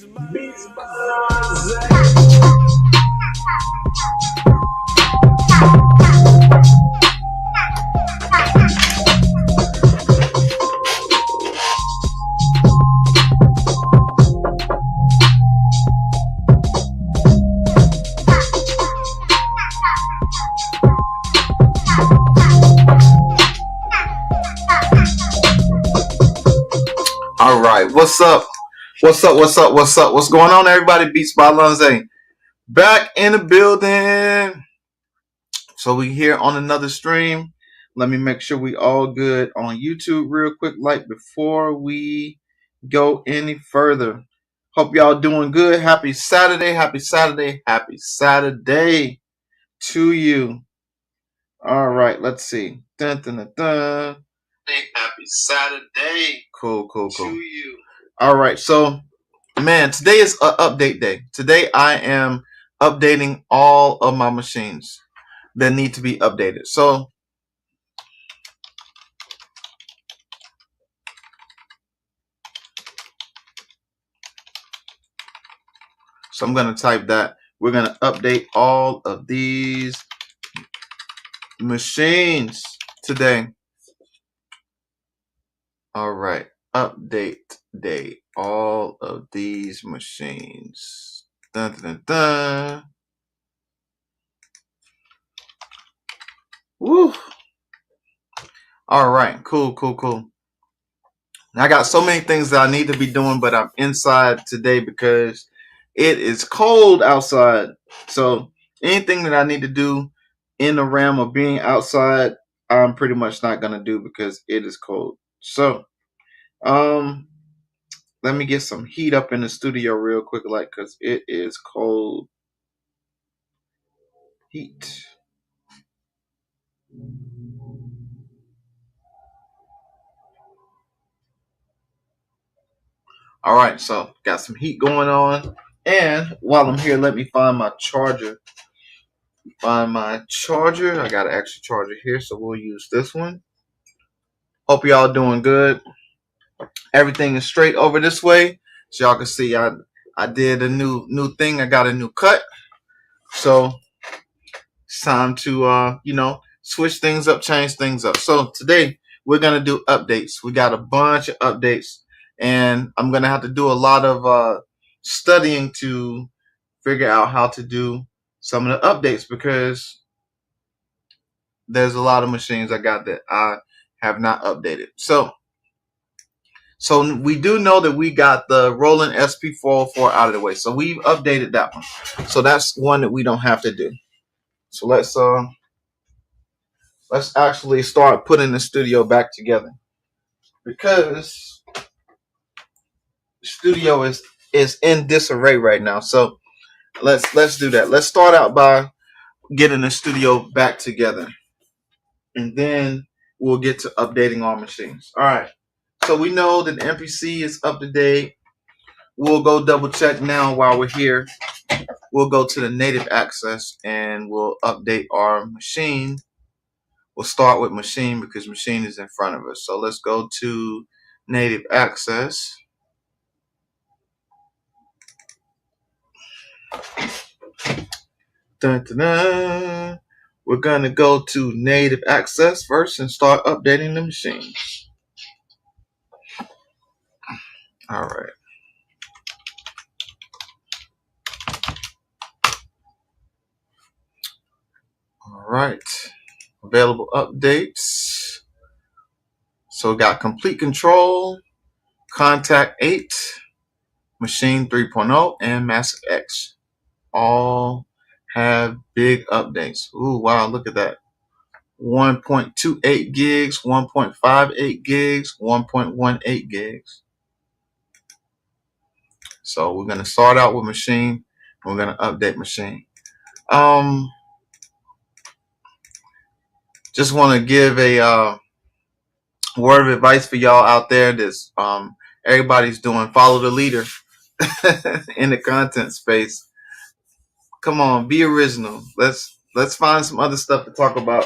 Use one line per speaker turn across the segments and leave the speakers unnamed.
Beats by All right, what's up? What's up? What's up? What's up? What's going on, everybody? Beats by Lonze back in the building. So we here on another stream. Let me make sure we all good on YouTube real quick, like before we go any further. Hope y'all doing good. Happy Saturday. Happy Saturday. Happy Saturday to you. All right, let's see. Dun, dun, dun, dun. Happy Saturday. Cool. To you. All right, so man, today is an update day. Today I am updating all of my machines that need to be updated. So I'm going to type that. We're going to update all of these machines today. All right. Update day. All of these machines. Dun, dun, dun. Woo. All right. Cool. I got so many things that I need to be doing, but I'm inside today because it is cold outside. So anything that I need to do in the realm of being outside, I'm pretty much not going to do because it is cold. So let me get some heat up in the studio real quick, like, because it is cold. Heat. All right, so got some heat going on. And while I'm here, let me find my charger. I got an extra charger here, so we'll use this one. Hope y'all doing good. Everything is straight over this way. So y'all can see I did a new thing. I got a new cut. So it's time to switch things up, change things up. So today we're gonna do updates. We got a bunch of updates, and I'm gonna have to do a lot of studying to figure out how to do some of the updates because there's a lot of machines I got that I have not updated. So we do know that we got the Roland SP404 out of the way. So we've updated that one. So that's one that we don't have to do. So let's actually start putting the studio back together because the studio is in disarray right now. So let's do that. Let's start out by getting the studio back together, and then we'll get to updating our machines. All right. So we know that the MPC is up to date. We'll go double check now while we're here. We'll go to the native access and we'll update our machine. We'll start with machine because machine is in front of us. So let's go to native access. Dun, dun, dun. We're going to go to native access first and start updating the machine. All right. All right. Available updates. So we got complete control, contact 8, machine 3.0, and massive X. All have big updates. Ooh, wow, look at that. 1.28 gigs, 1.58 gigs, 1.18 gigs. So we're going to start out with machine. We're going to update machine. Just want to give a word of advice for y'all out there that's everybody's doing. Follow the leader in the content space. Come on, be original. Let's find some other stuff to talk about.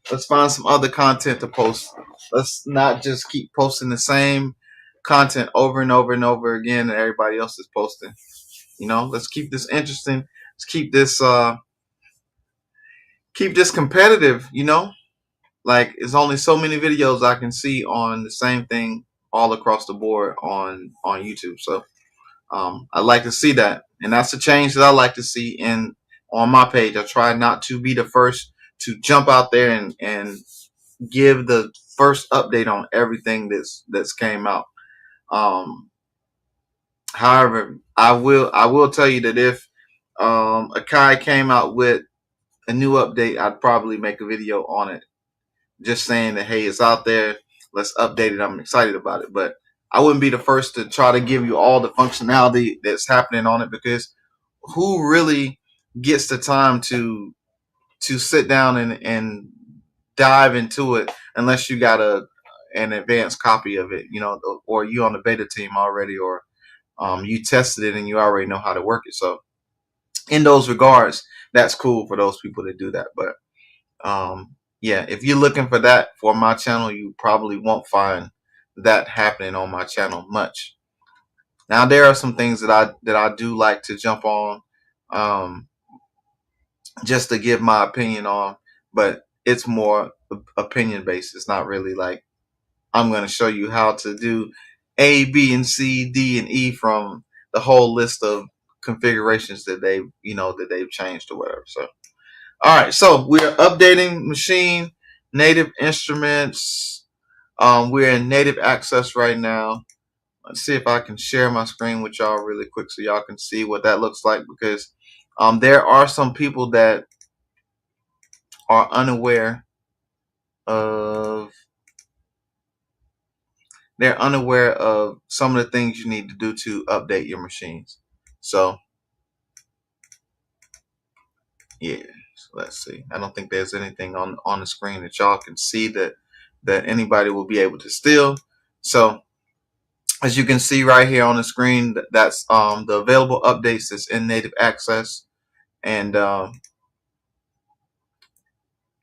Let's find some other content to post. Let's not just keep posting the same content over and over and over again that everybody else is posting. Let's keep this interesting. Let's keep this competitive. Like, it's only so many videos I can see on the same thing all across the board on YouTube. So I like to see that, and that's the change that I like to see on my page. I try not to be the first to jump out there and give the first update on everything that's came out. However, I will tell you that if Akai came out with a new update, I'd probably make a video on it, just saying that, hey, it's out there, let's update it. I'm excited about it, but I wouldn't be the first to try to give you all the functionality that's happening on it, because who really gets the time to sit down and dive into it unless you got an advanced copy of it, or you on the beta team already, or you tested it and you already know how to work it. So in those regards, that's cool for those people that do that. But yeah, if you're looking for that for my channel, you probably won't find that happening on my channel much. Now, there are some things that I do like to jump on, just to give my opinion on, but it's more opinion based. It's not really like I'm going to show you how to do A, B, and C, D, and E from the whole list of configurations that they've changed or whatever. So, all right, so we're updating Maschine, Native Instruments. We're in Native Access right now. Let's see if I can share my screen with y'all really quick so y'all can see what that looks like, because there are some people that are unaware of some of the things you need to do to update your machines. So yeah, so let's see. I don't think there's anything on the screen that y'all can see that anybody will be able to steal. So as you can see right here on the screen, that's the available updates that's in Native Access, and then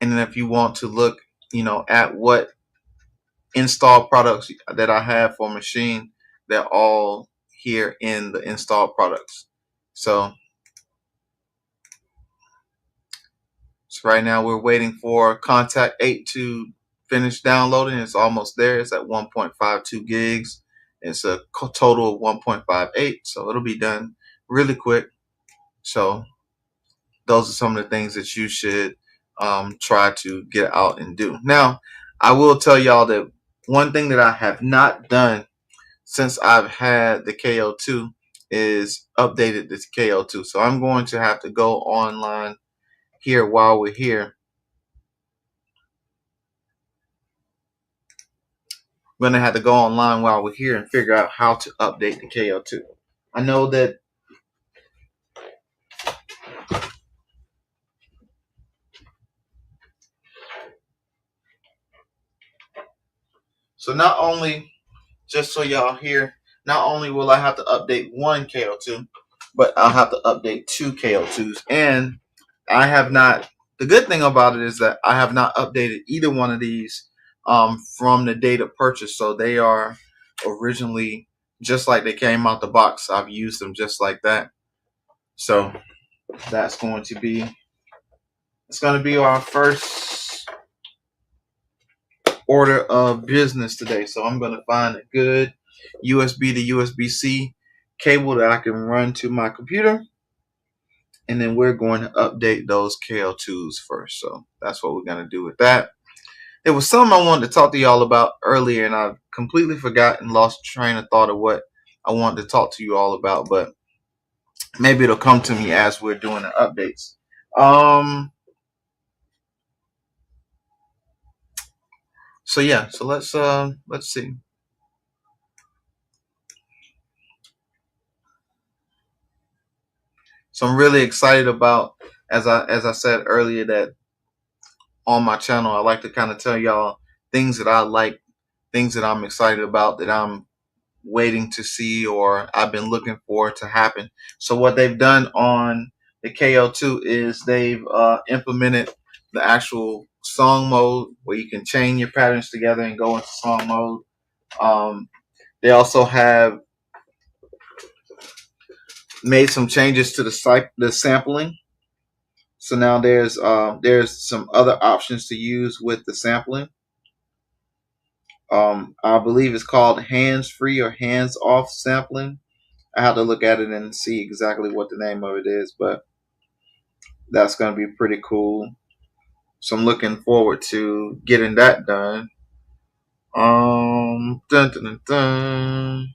if you want to look at what installed products that I have for Maschine, they're all here in the installed products. So right now we're waiting for Kontakt 8 to finish downloading. It's almost there. It's at 1.52 gigs. It's a total of 1.58, so it'll be done really quick. So those are some of the things that you should try to get out and do. Now, I will tell y'all that one thing that I have not done since I've had the KO2 is updated this KO2. So I'm going to have to go online here while we're here. I'm going to have to go online while we're here and figure out how to update the KO2. I know that so not only, just so y'all hear, not only will I have to update one KO2, but I'll have to update two KO2s. And I have not, the good thing about it is that I have not updated either one of these from the date of purchase. So they are originally just like they came out the box. I've used them just like that. So that's going to be, it's going to be our first order of business today. So I'm going to find a good USB to USB-C cable that I can run to my computer, and then we're going to update those KO2s first. So that's what we're going to do with that. There was something I wanted to talk to y'all about earlier, and I've completely forgotten, lost train of thought of what I wanted to talk to you all about, but maybe it'll come to me as we're doing the updates. So yeah, so let's see. So I'm really excited about, as I said earlier, that on my channel I like to kind of tell y'all things that I like, things that I'm excited about, that I'm waiting to see or I've been looking for to happen. So what they've done on the KO2 is they've implemented the actual song mode where you can chain your patterns together and go into song mode. They also have made some changes to the sampling. So now there's some other options to use with the sampling. I believe it's called hands-free or hands-off sampling. I have to look at it and see exactly what the name of it is, but that's going to be pretty cool. So I'm looking forward to getting that done. Dun, dun, dun, dun.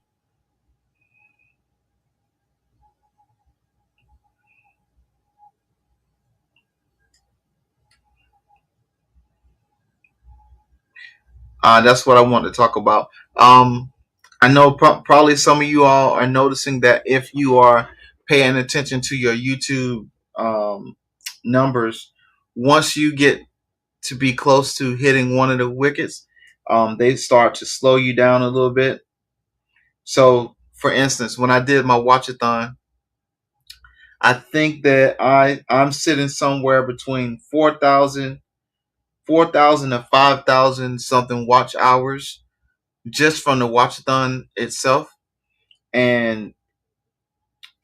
That's what I want to talk about. I know probably some of you all are noticing that if you are paying attention to your YouTube numbers, once you get to be close to hitting one of the wickets, they start to slow you down a little bit. So, for instance, when I did my watchathon, I think that I'm sitting somewhere between 4,000 to 5,000 something watch hours just from the watchathon itself. And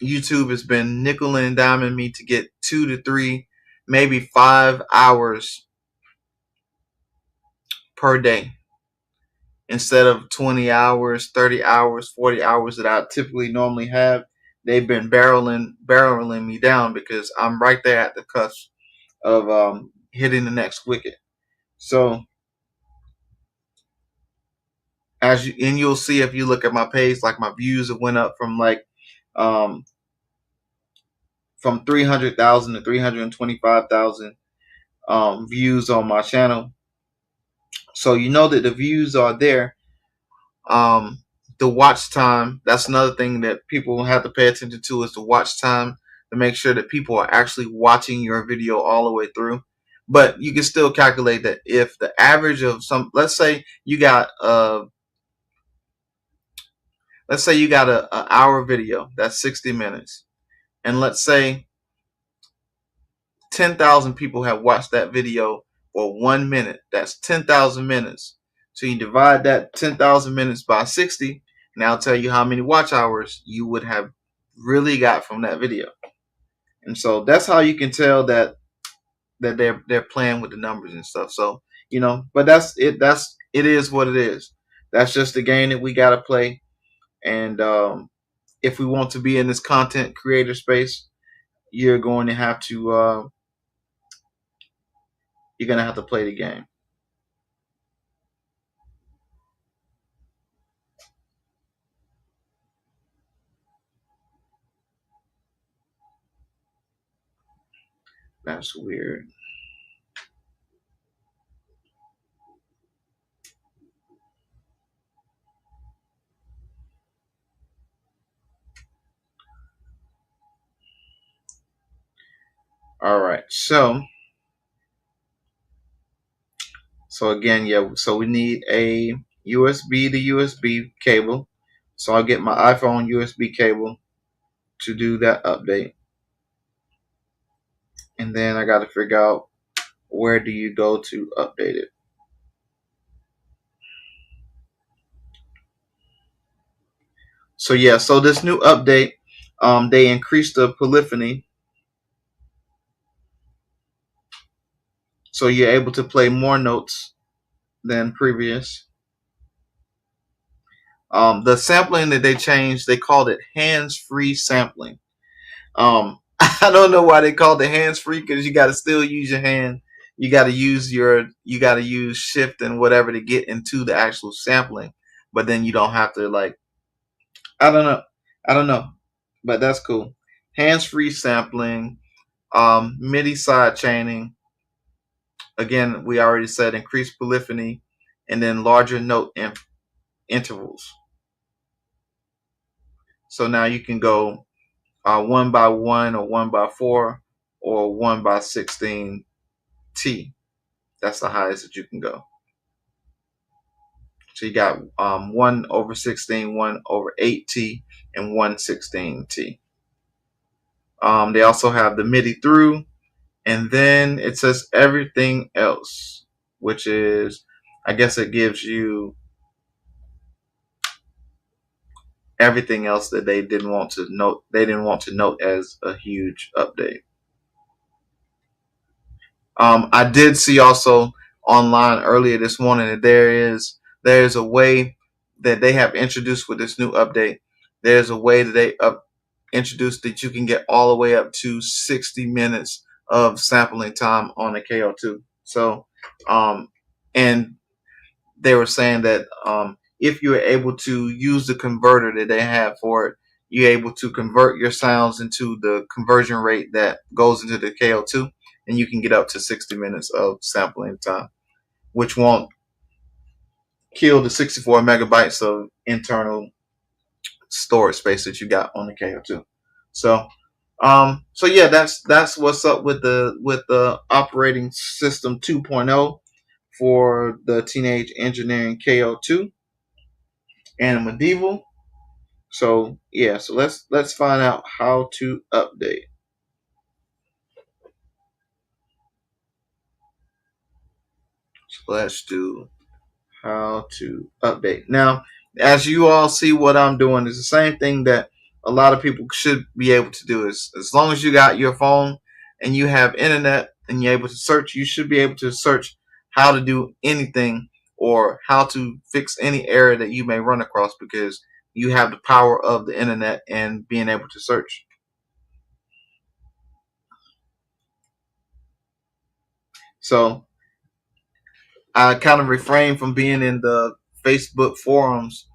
YouTube has been nickel and diming me to get 2 to 3, maybe 5 hours per day instead of 20 hours, 30 hours, 40 hours that I typically normally have. They've been barreling me down because I'm right there at the cusp of hitting the next wicket. So you'll see if you look at my page, like my views have went up um, from 300,000 to 325,000 views on my channel. So you know that the views are there. The watch time, that's another thing that people have to pay attention to, is the watch time, to make sure that people are actually watching your video all the way through. But you can still calculate that if the average of let's say you got a hour video, that's 60 minutes. And let's say 10,000 people have watched that video for 1 minute. That's 10,000 minutes. So you divide that 10,000 minutes by 60, and I'll tell you how many watch hours you would have really got from that video. And so that's how you can tell that they're playing with the numbers and stuff. So, but that's it. It is what it is. That's just the game that we gotta play. And if we want to be in this content creator space, you're going to have to play the game. That's weird. All right. So again, yeah. So we need a USB to USB cable. So I'll get my iPhone USB cable to do that update. And then I got to figure out, where do you go to update it? So yeah, so this new update, they increased the polyphony, so you're able to play more notes than previous. The sampling that they changed, they called it hands-free sampling. I don't know why they called it hands-free, because you got to still use your hand. You got to use shift and whatever to get into the actual sampling, but then you don't have to, like, I don't know, but that's cool. Hands-free sampling, MIDI side chaining. Again, we already said increased polyphony, and then larger note intervals. So now you can go 1x1 or 1x4 or 1x16 T. That's the highest that you can go. So you got 1/16, 1/8T, and 1/16T. They also have the MIDI through, and then it says everything else, which is, I guess it gives you everything else that they didn't want to note. They didn't want to note as a huge update. I did see also online earlier this morning that there is a way that they have introduced with this new update. There's a way that they introduced that you can get all the way up to 60 minutes of sampling time on a KO2. So, and they were saying that if you're able to use the converter that they have for it, you're able to convert your sounds into the conversion rate that goes into the KO2, and you can get up to 60 minutes of sampling time, which won't kill the 64 megabytes of internal storage space that you got on the KO2. So yeah, that's what's up with the operating system 2.0 for the Teenage Engineering KO2 and Medieval. So yeah, so let's find out how to update. So let's do how to update. Now, as you all see, what I'm doing is the same thing that a lot of people should be able to do. Is as long as you got your phone and you have internet and you're able to search, you should be able to search how to do anything or how to fix any error that you may run across because you have the power of the internet and being able to search. So I kind of refrain from being in the Facebook forums,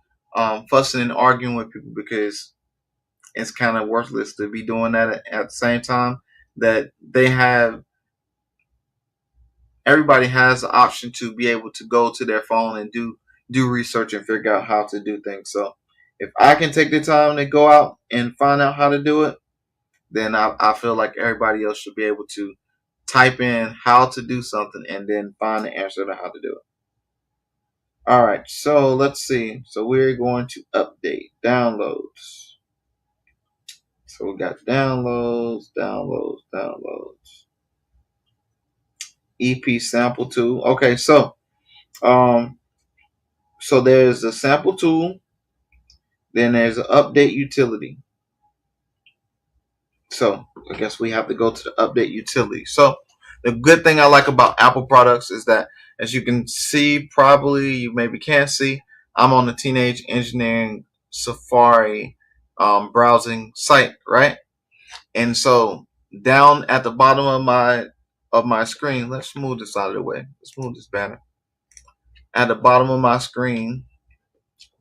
fussing and arguing with people because it's kind of worthless to be doing that at the same time that they have. Everybody has the option to be able to go to their phone and do research and figure out how to do things. So if I can take the time to go out and find out how to do it, then I feel like everybody else should be able to type in how to do something and then find the answer to how to do it. All right, so let's see. So we're going to update downloads. So we got downloads. EP sample tool. Okay, um, so there's a sample tool. Then there's an update utility. So I guess we have to go to the update utility. So the good thing I like about Apple products is that, as you can see, probably you maybe can't see, I'm on the Teenage Engineering Safari browsing site, right? And so down at the bottom of my screen, let's move this out of the way. Let's move this banner. At the bottom of my screen,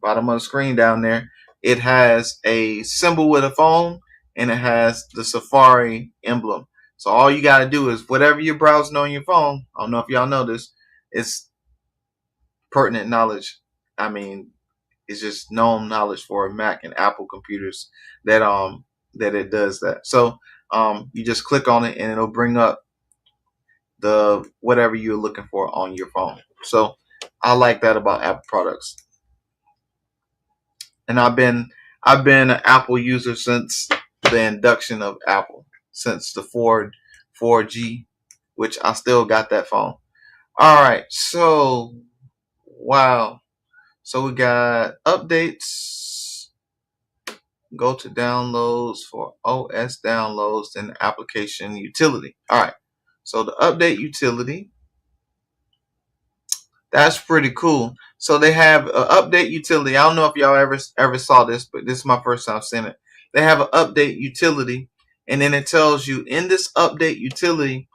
bottom of the screen down there, it has a symbol with a phone and it has the Safari emblem. So all you got to do is whatever you're browsing on your phone. I don't know if y'all know this. It's pertinent knowledge. I mean, it's just known knowledge for Mac and Apple computers that it does that. So you just click on it and it'll bring up the whatever you're looking for on your phone. So I like that about Apple products. And I've been an Apple user since the induction of Apple, since the 4G, which I still got that phone. All right, so wow. So we got updates. Go to downloads for OS downloads and application utility. All right. So the update utility, that's pretty cool. So they have an update utility. I don't know if y'all ever saw this, but this is my first time seeing it. They have an update utility, and then it tells you in this update utility,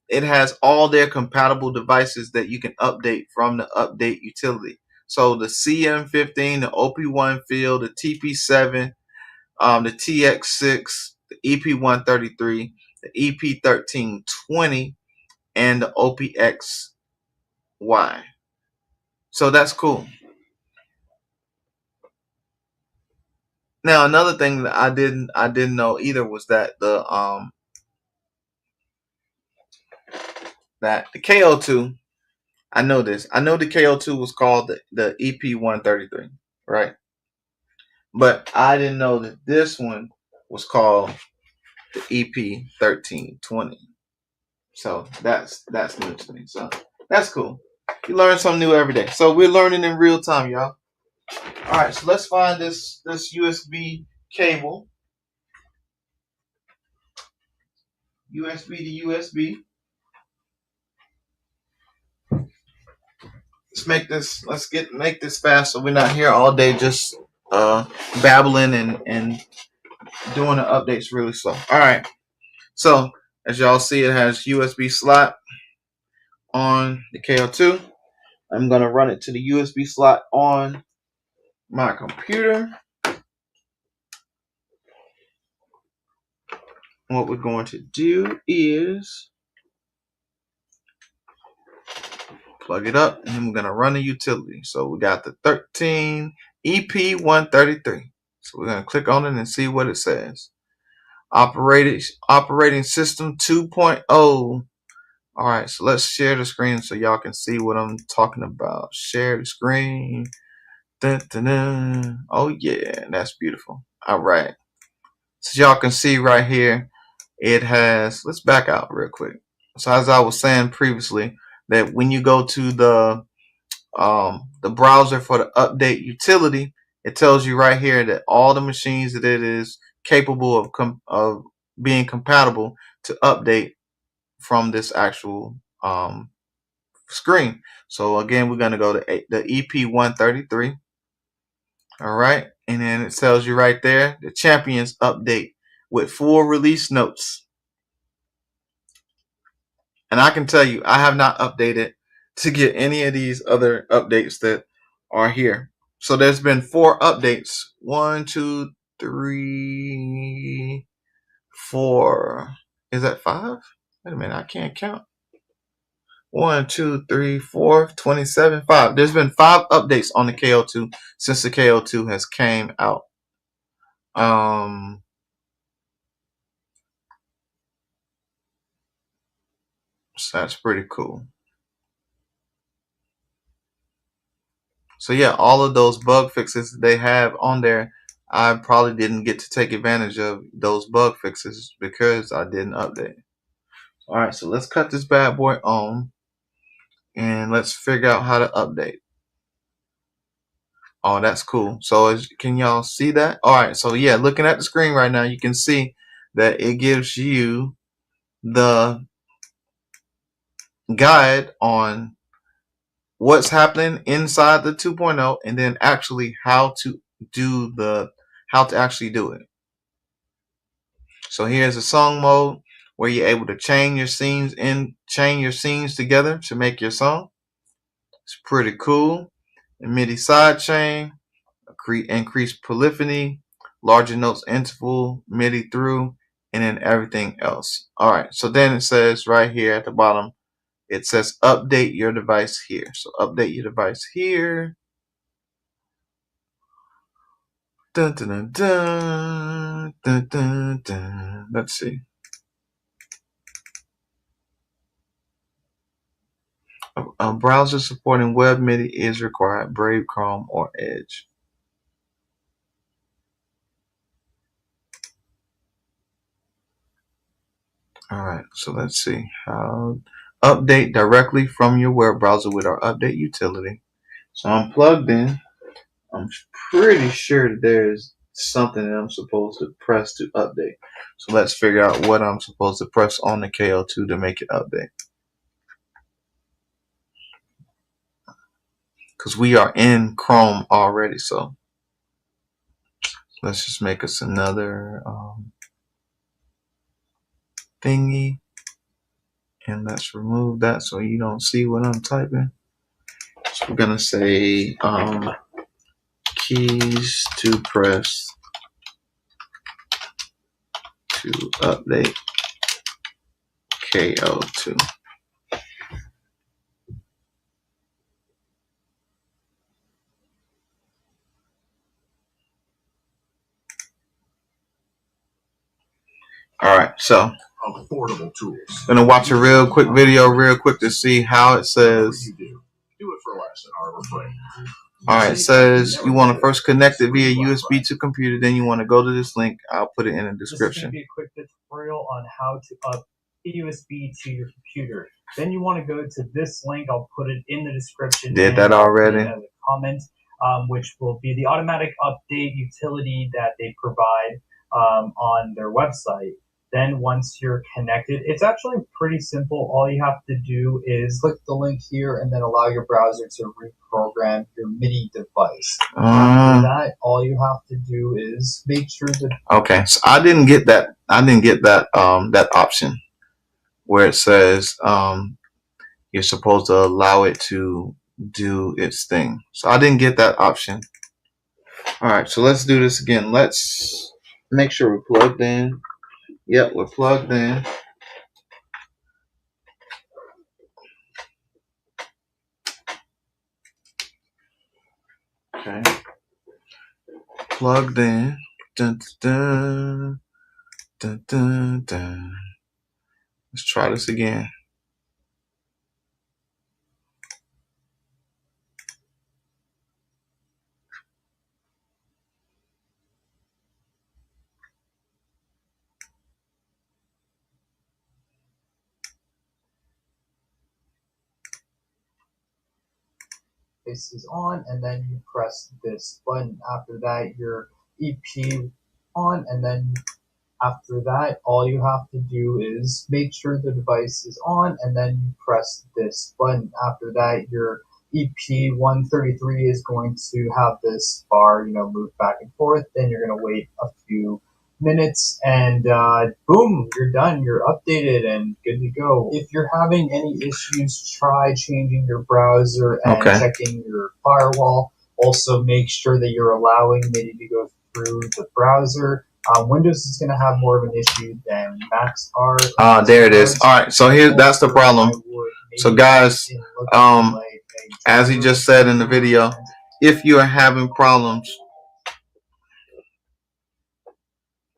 it has all their compatible devices that you can update from the update utility. So the CM15, the OP1 field, the TP7, the TX6, the EP133, the EP1320, and the OPXY. So that's cool. Now another thing that I didn't know either was that the KO2. I know this. I know the KO2 was called the EP133, right? But I didn't know that this one was called the EP1320. So that's new to me. So that's cool. You learn something new every day. So we're learning in real time, y'all. All right, so let's find this USB cable. USB to USB. Make this fast so we're not here all day just babbling and doing the updates really slow. All right. So as y'all see, it has USB slot on the KO2. I'm gonna run it to the USB slot on my computer. What we're going to do is plug it up, and then we're gonna run the utility. So we got the 13 EP133. So we're gonna click on it and see what it says. Operating system 2.0. All right, so let's share the screen so y'all can see what I'm talking about. Share the screen. Dun, dun, dun. Oh yeah, that's beautiful. All right, so y'all can see right here, it has. Let's back out real quick. So as I was saying previously, that when you go to the browser for the update utility, it tells you right here that all the machines that it is capable of being compatible to update from this actual screen. So again, we're going to go to the EP133. All right. And then it tells you right there, the Champions update with full release notes. And I can tell you, I have not updated to get any of these other updates that are here. So there's been 4 updates. 1, 2, 3, 4. Is that 5? Wait a minute, I can't count. 1, 2, 3, 4, 27, 5. There's been 5 updates on the KO2 since the KO2 has came out. So that's pretty cool. So yeah, all of those bug fixes they have on there, I probably didn't get to take advantage of those bug fixes because I didn't update. All right, so let's cut this bad boy on and let's figure out how to update. Oh, that's cool. So can y'all see that? All right, so yeah, looking at the screen right now, you can see that it gives you the guide on what's happening inside the 2.0 and then actually how to actually do it. So here's a song mode where you're able to chain your scenes together to make your song. It's pretty cool. And MIDI sidechain, increase polyphony, larger notes interval, MIDI through, and then everything else. All right. So then it says right here at the bottom, it says update your device here. So update your device here. Dun, dun, dun, dun, dun, dun, dun. Let's see. A browser supporting web MIDI is required. Brave, Chrome, or Edge. All right, so let's see how update directly from your web browser with our update utility. So I'm plugged in. I'm pretty sure that there's something that I'm supposed to press to update. So let's figure out what I'm supposed to press on the KO2 to make it update. Because we are in Chrome already, so let's just make us another thingy. And let's remove that so you don't see what I'm typing. So we're going to say keys to press to update KO2. All right, so affordable tools. Gonna watch a real quick video to see how it says. Do it for less than Harbor Freight. All right, it says you want to first connect it via USB to computer, then you want to go to this link. I'll put it in the description.
This is going to be a quick tutorial on how to up USB to your computer. Then you want to go to this link. I'll put it in the description.
Did that already?
As a comment. which will be the automatic update utility that they provide on their website. Then once you're connected, it's actually pretty simple. All you have to do is click the link here and then allow your browser to reprogram your MIDI device. After that, all you have to do is make sure that...
Okay, so I didn't get that. I didn't get that that option where it says you're supposed to allow it to do its thing. So I didn't get that option. All right, so let's do this again. Let's make sure we're plugged in. Yep, we're plugged in. Okay. Plugged in. Dun, dun, dun, dun, dun. Let's try this again.
This is on, and then you press this button. After that, your EP on, and then after that, all you have to do is make sure the device is on, and then you press this button. After that, your EP133 is going to have this bar, move back and forth. Then you're going to wait a few minutes, and boom, you're done. You're updated and good to go. If you're having any issues, try changing your browser and checking your firewall. Also, make sure that you're allowing MIDI to go through the browser. Windows is going to have more of an issue than Macs are.
There it is. All right, so that's the problem. So guys, as he just said in the video, if you are having problems,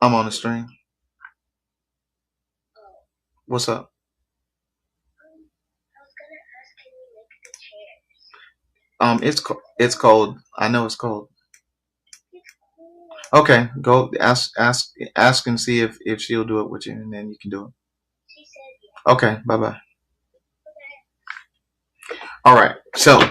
I'm on the stream. What's up? It's cold. I know it's cold. Okay, go ask and see if she'll do it with you, and then you can do it.
She said yeah.
Okay, bye-bye. All right, so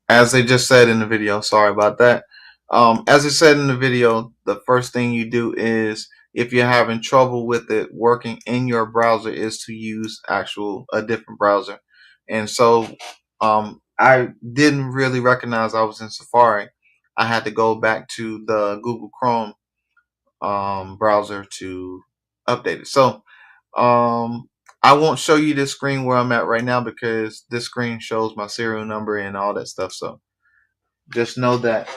as they just said in the video, sorry about that. As I said in the video, the first thing you do is, if you're having trouble with it working in your browser, is to use a different browser. And so I didn't really recognize I was in Safari. I had to go back to the Google Chrome browser to update it. So I won't show you this screen where I'm at right now, because this screen shows my serial number and all that stuff. So just know that,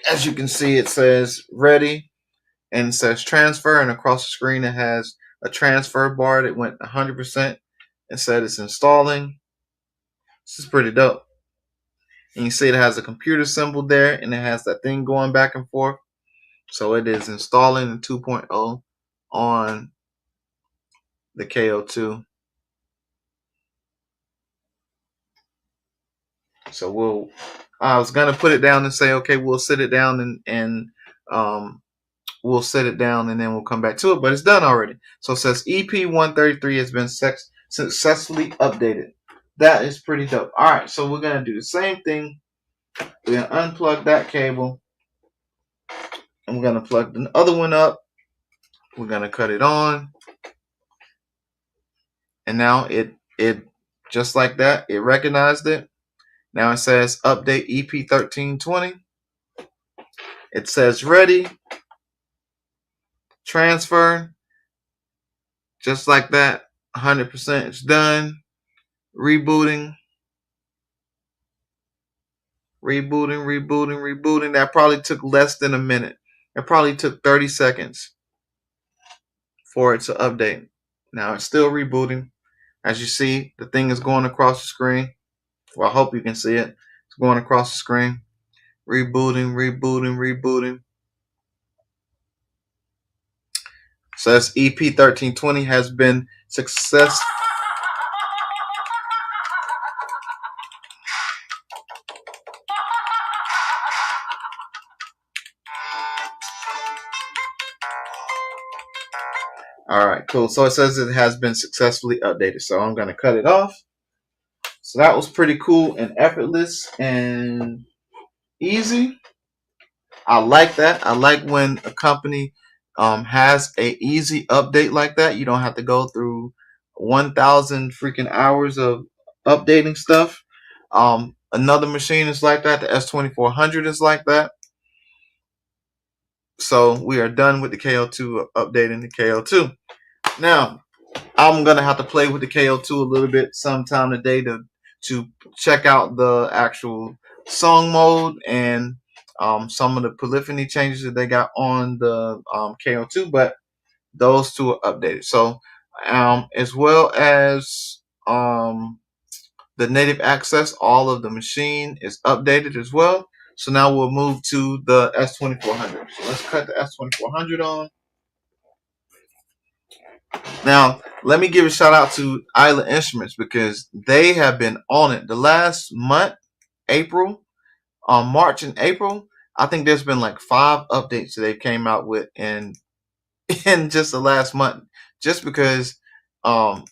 as you can see, it says ready and it says transfer, and across the screen it has a transfer bar that went 100%. It said it's installing. This is pretty dope. And you see it has a computer symbol there, and it has that thing going back and forth. So it is installing the 2.0 on the KO2. So I was gonna put it down and say, okay, we'll sit it down and we'll sit it down and then we'll come back to it, but it's done already. So it says EP133 has been successfully updated. That is pretty dope. All right, so we're gonna do the same thing. We're gonna unplug that cable, and we're gonna plug the other one up. We're gonna cut it on, and now it just like that, it recognized it. Now it says update EP1320. It says ready, transfer, just like that, 100%. It's done. Rebooting. That probably took less than a minute. It probably took 30 seconds for it to update. Now it's still rebooting. As you see, the thing is going across the screen. Well, I hope you can see it. It's going across the screen. Rebooting. Says EP1320 has been successful. All right, cool. So it says it has been successfully updated. So I'm going to cut it off. So that was pretty cool and effortless. And easy. I like that. I like when a company has a easy update like that. You don't have to go through 1,000 freaking hours of updating stuff. Another machine is like that. The S2400 is like that. So we are done with the KO2, updating the KO2. Now, I'm gonna have to play with the KO2 a little bit sometime today to check out the actual song mode and some of the polyphony changes that they got on the KO2. But those two are updated. So as well as the native access, all of the machine is updated as well. So now we'll move to the S2400. So let's cut the S2400 on. Now, let me give a shout out to Island Instruments because they have been on it the last month, April, March and April. I think there's been like 5 updates that they came out with in just the last month, just because um,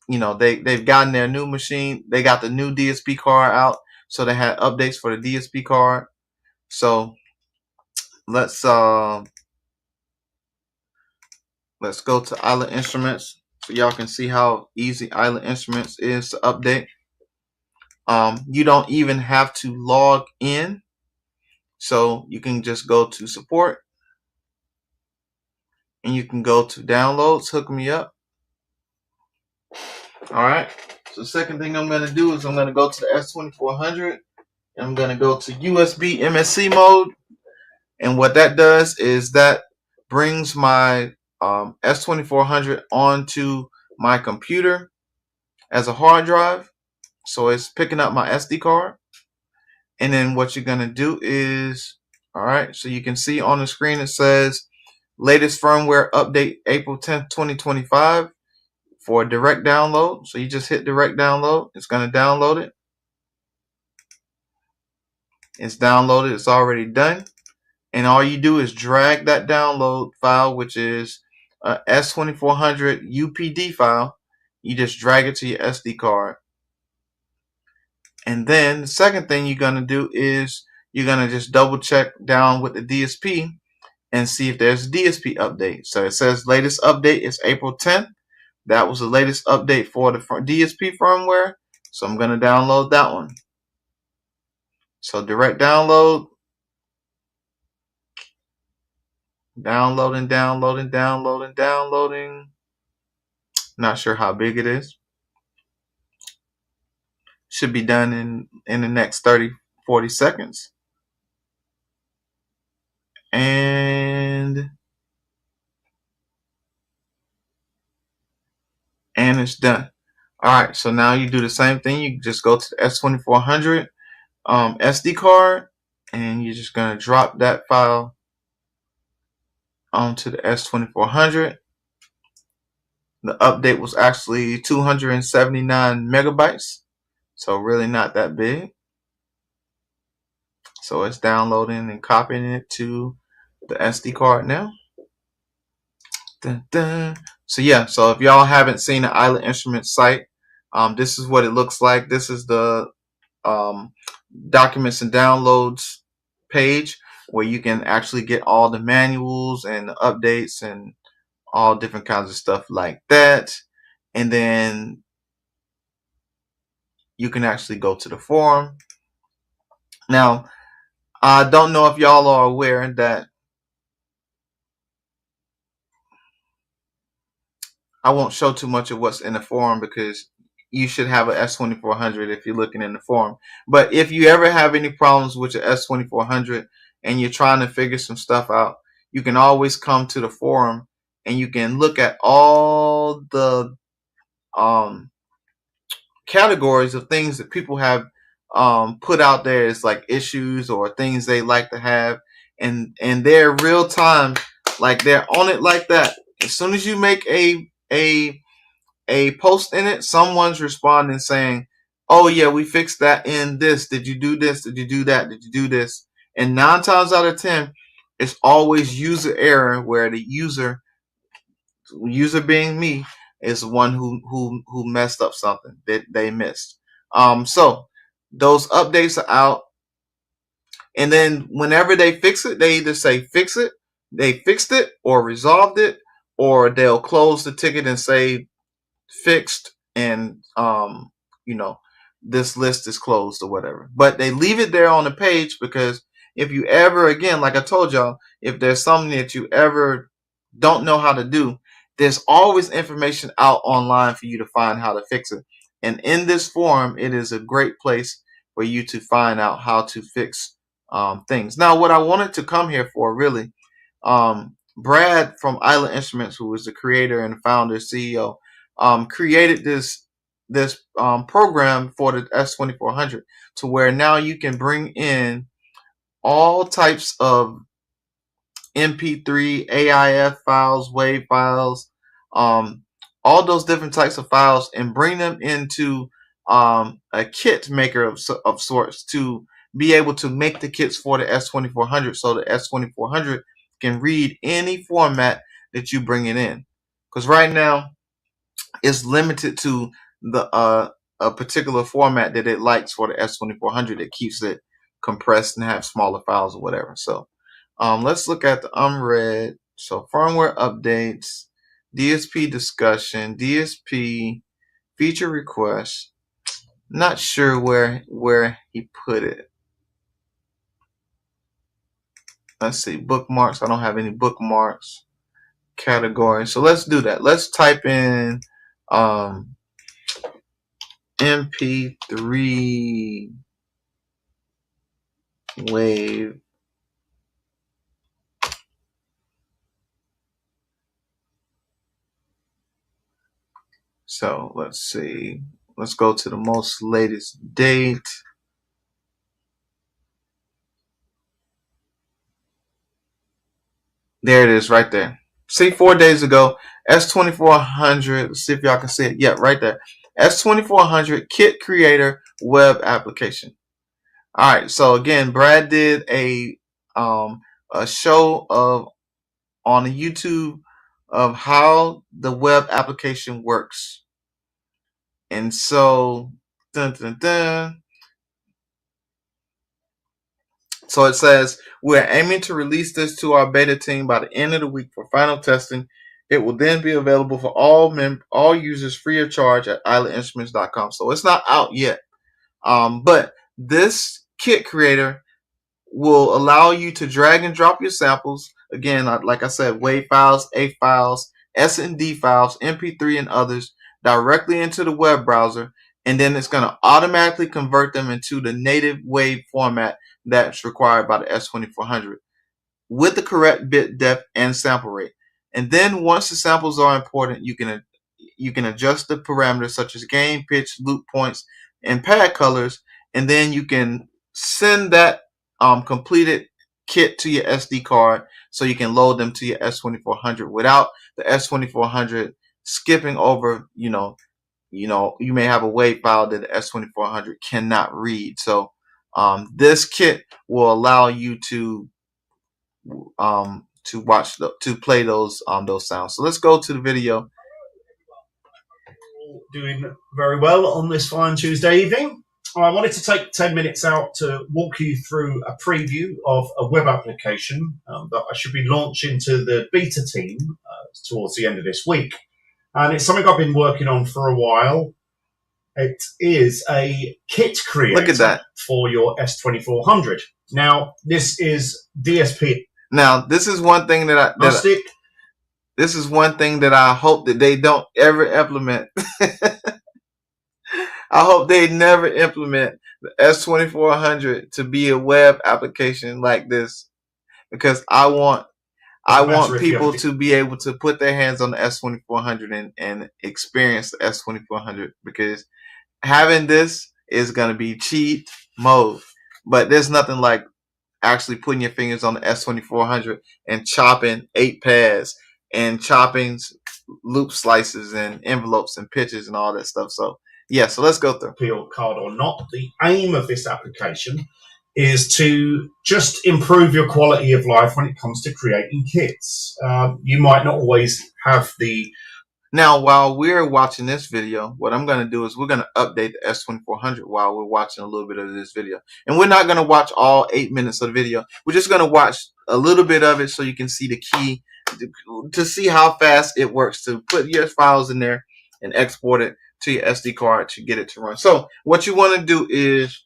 they've gotten their new machine. They got the new DSP card out, so they had updates for the DSP card. So let's go to Island Instruments so y'all can see how easy Island Instruments is to update. You don't even have to log in, so you can just go to support and you can go to downloads, hook me up. All right. So the second thing I'm going to do is I'm going to go to the S2400 and I'm going to go to USB MSC mode. And what that does is that brings my S2400 onto my computer as a hard drive. So it's picking up my SD card. And then what you're going to do is, all right, so you can see on the screen it says latest firmware update April 10th, 2025 for direct download. So you just hit direct download. It's going to download it. It's downloaded. It's already done. And all you do is drag that download file, which is a S2400 UPD file. You just drag it to your SD card. And then the second thing you're going to do is you're going to just double check down with the DSP and see if there's a DSP update. So it says latest update is April 10th. That was the latest update for the DSP firmware. So I'm going to download that one. So direct download. Downloading. Not sure how big it is. Should be done in the next 30-40 seconds. And it's done. All right, so now you do the same thing. You just go to the S2400 SD card, and you're just going to drop that file onto the S2400. The update was actually 279 megabytes, so really not that big. So it's downloading and copying it to the SD card now. Dun, dun. So yeah, so if y'all haven't seen the Island Instruments site, this is what it looks like. This is the documents and downloads page where you can actually get all the manuals and the updates and all different kinds of stuff like that. And then you can actually go to the forum. Now, I don't know if y'all are aware that I won't show too much of what's in the forum because you should have an S2400 if you're looking in the forum. But if you ever have any problems with your S2400 and you're trying to figure some stuff out, you can always come to the forum and you can look at all the categories of things that people have put out there as like issues or things they like to have, and they're real time, like they're on it like that. As soon as you make a post in it, someone's responding saying, oh yeah, we fixed that in this. Did you do this? Did you do that? Did you do this? And 9 times out of 10, it's always user error where the user being me is the one who messed up something that they missed. So those updates are out. And then whenever they fix it, they either say fix it, they fixed it, or resolved it, or they'll close the ticket and say fixed, and you know, this list is closed or whatever. But they leave it there on the page because if you ever, again, like I told y'all, if there's something that you ever don't know how to do, there's always information out online for you to find how to fix it. And in this forum, it is a great place for you to find out how to fix things. Now, what I wanted to come here for, really, Brad from Island Instruments, who is the creator and founder, CEO, created this program for the S2400 to where now you can bring in all types of MP3, AIF files, WAV files, all those different types of files, and bring them into a kit maker of sorts to be able to make the kits for the S2400, so the S2400 can read any format that you bring it in. Because right now it's limited to the a particular format that it likes for the S2400 that keeps it compressed and have smaller files or whatever. So let's look at the unread. So firmware updates, DSP discussion, DSP feature requests. Not sure where he put it. Let's see, bookmarks. I don't have any bookmarks. Category. So let's do that. Let's type in MP3 wave. So let's see. Let's go to the most latest date. There it is right there. See, 4 days ago, S2400. Let's see if y'all can see it. Yeah, right there. S2400 Kit Creator Web Application. All right. So again, Brad did a show on the YouTube of how the web application works. And so, dun, dun, dun. So it says, we're aiming to release this to our beta team by the end of the week for final testing. It will then be available for all users free of charge at islandinstruments.com. So it's not out yet. But this kit creator will allow you to drag and drop your samples. Again, like I said, WAV files, A files, S&D files, MP3, and others directly into the web browser. And then it's going to automatically convert them into the native WAV format that's required by the S2400 with the correct bit depth and sample rate. And then once the samples are imported, you can adjust the parameters such as gain, pitch, loop points, and pad colors. And then you can send that completed kit to your SD card so you can load them to your S2400 without the S2400 skipping over, you may have a WAV file that the S2400 cannot read. So this kit will allow you to play those sounds. So let's go to the video.
Doing very well on this fine Tuesday evening. I wanted to take 10 minutes out to walk you through a preview of a web application that I should be launching to the beta team towards the end of this week. And it's something I've been working on for a while. It is a kit creator.
Look at that.
For your S2400. Now, this is DSP.
Now, this is one thing this is one thing that I hope that they don't ever implement. I hope they never implement the S2400 to be a web application like this, because I want people to be able to put their hands on the S2400 and experience the S2400, because having this is going to be cheat mode. But there's nothing like actually putting your fingers on the S2400 and chopping 8 pads and chopping loop slices and envelopes and pitches and all that stuff. So yeah, so let's go through.
Appeal card or not, the aim of this application is to just improve your quality of life when it comes to creating kits. You might not always have the
Now, while we're watching this video, what I'm going to do is we're going to update the S2400 while we're watching a little bit of this video. And we're not going to watch all 8 minutes of the video. We're just going to watch a little bit of it so you can see the key to see how fast it works to put your files in there and export it to your SD card to get it to run. So what you want to do is,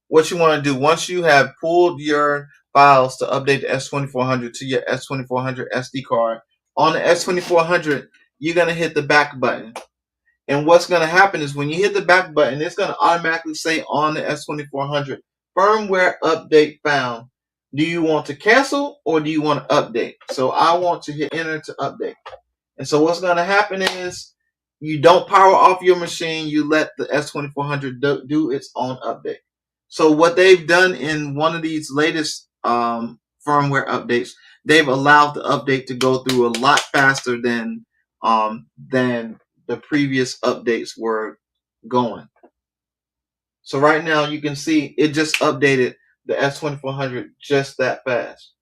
once you have pulled your files to update the S2400 to your S2400 SD card, on the S2400, you're going to hit the back button. And what's going to happen is when you hit the back button, it's going to automatically say on the S2400, firmware update found. Do you want to cancel or do you want to update? So I want to hit enter to update. And so what's going to happen is you don't power off your machine. You let the S2400 do its own update. So what they've done in one of these latest firmware updates, they've allowed the update to go through a lot faster than the previous updates were going. So right now you can see it just updated the S2400 just that fast.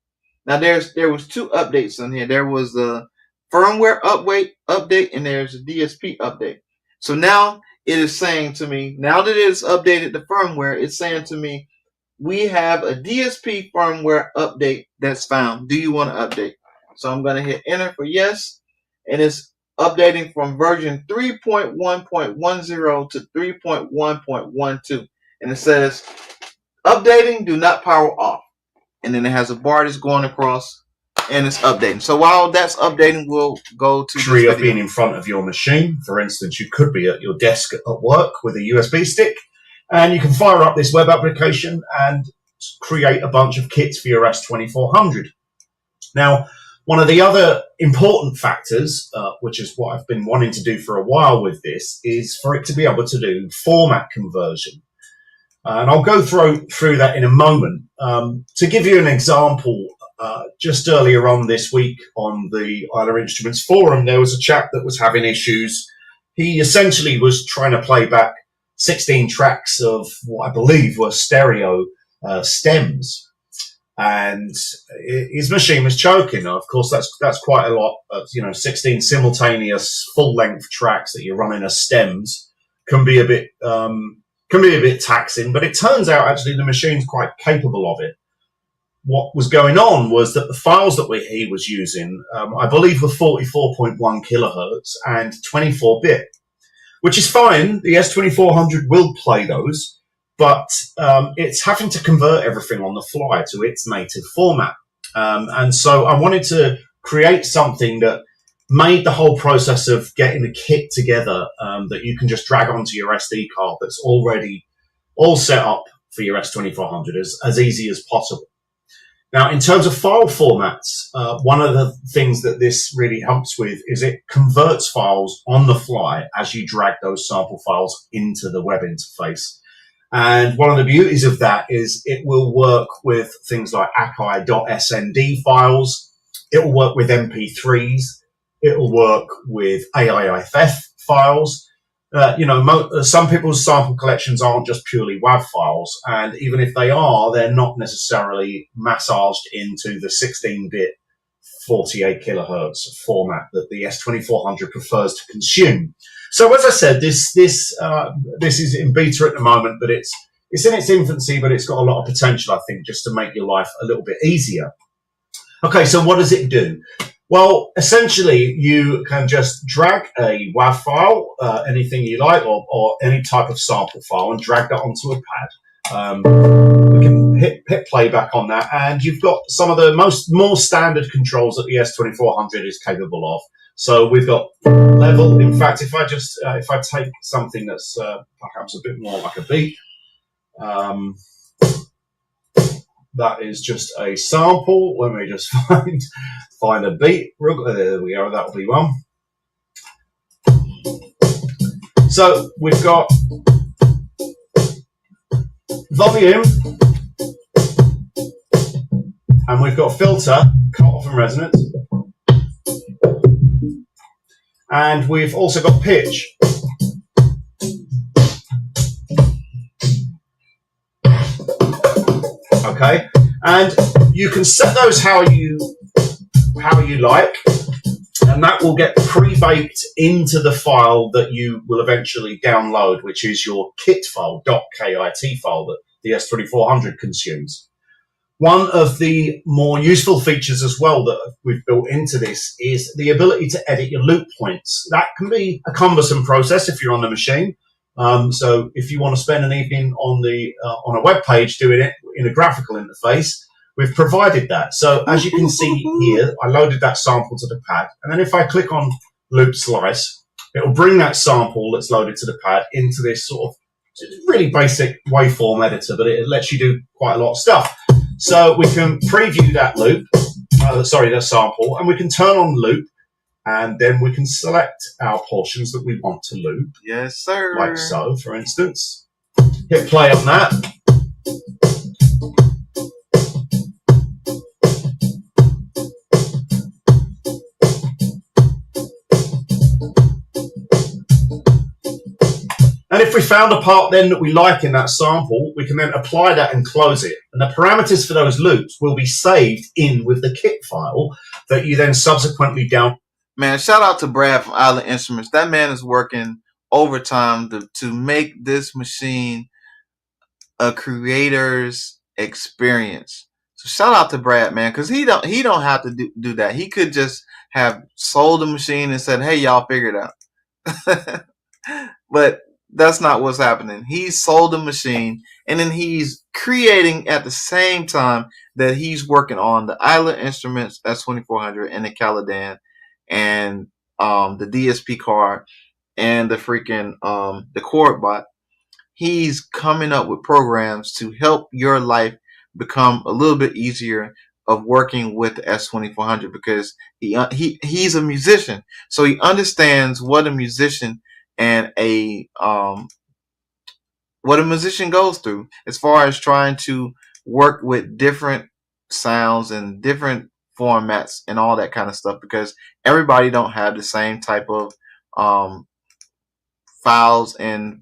Now there was two updates in here. There was the firmware update and there's a DSP update. So now it is saying to me, now that it has updated the firmware, it's saying to me, we have a DSP firmware update that's found. Do you want to update? So I'm going to hit enter for yes. And it's updating from version 3.1.10 to 3.1.12. And it says, updating, do not power off. And then it has a bar that's going across and it's updating. So while that's updating, we'll go to
Tree of being in front of your machine. For instance, you could be at your desk at work with a USB stick, and you can fire up this web application and create a bunch of kits for your S2400. Now, one of the other important factors, which is what I've been wanting to do for a while with this, is for it to be able to do format conversion. And I'll go through that in a moment. To give you an example, just earlier on this week on the Isla Instruments forum, there was a chap that was having issues. He essentially was trying to play back 16 tracks of what I believe were stereo stems, and his machine was choking. Of course, that's quite a lot. 16 simultaneous full-length tracks that you're running as stems can be a bit taxing. But it turns out actually the machine's quite capable of it. What was going on was that the files that he was using, I believe, were 44.1 kilohertz and 24-bit, which is fine. The S2400 will play those, but it's having to convert everything on the fly to its native format. And so I wanted to create something that made the whole process of getting the kit together that you can just drag onto your SD card that's already all set up for your S2400 as easy as possible. Now, in terms of file formats, one of the things that this really helps with is it converts files on the fly as you drag those sample files into the web interface. And one of the beauties of that is it will work with things like Akai.snd files. It will work with MP3s. It will work with AIFF files. Some people's sample collections aren't just purely WAV files, and even if they are, they're not necessarily massaged into the 16-bit 48 kilohertz format that the S2400 prefers to consume. So, as I said, this is in beta at the moment, but it's in its infancy, but it's got a lot of potential, I think, just to make your life a little bit easier. Okay, so what does it do? Well, essentially, you can just drag a WAV file, anything you like, or any type of sample file, and drag that onto a pad. We can hit playback on that, and you've got some of the more standard controls that the S2400 is capable of. So we've got level. In fact, if I take something that's perhaps a bit more like a beat, that is just a sample. Let me just find a beat. There we go. That'll be one. So we've got volume, and we've got filter, cut-off and resonance, and we've also got pitch. Okay, and you can set those how you like. and that will get pre-baked into the file that you will eventually download, which is your kit file, .kit file that the S2400 consumes. One of the more useful features as well that we've built into this is the ability to edit your loop points. That can be a cumbersome process if you're on the machine. So if you want to spend an evening on a web page doing it in a graphical interface, we've provided that. So as you can see here, I loaded that sample to the pad. And then if I click on loop slice, it will bring that sample that's loaded to the pad into this sort of really basic waveform editor, but it lets you do quite a lot of stuff. So we can preview that loop, that sample, and we can turn on loop, and then we can select our portions that we want to loop.
Yes, sir.
Like so, for instance. Hit play on that. And if we found a part then that we like in that sample, we can then apply that and close it. And the parameters for those loops will be saved in with the kit file that you then subsequently down.
Man, shout out to Brad from Island Instruments. That man is working overtime to make this machine a creator's experience. So shout out to Brad, man, because he don't have to do that. He could just have sold the machine and said, "Hey, y'all figure it out." But that's not what's happening. He sold the machine, and then he's creating at the same time that he's working on the Island Instruments S2400 and the Caladan and the DSP card and the freaking the ChordBot. He's coming up with programs to help your life become a little bit easier of working with the S2400 because he's a musician, so he understands what a musician and what a musician goes through as far as trying to work with different sounds and different formats and all that kind of stuff, because everybody don't have the same type of files and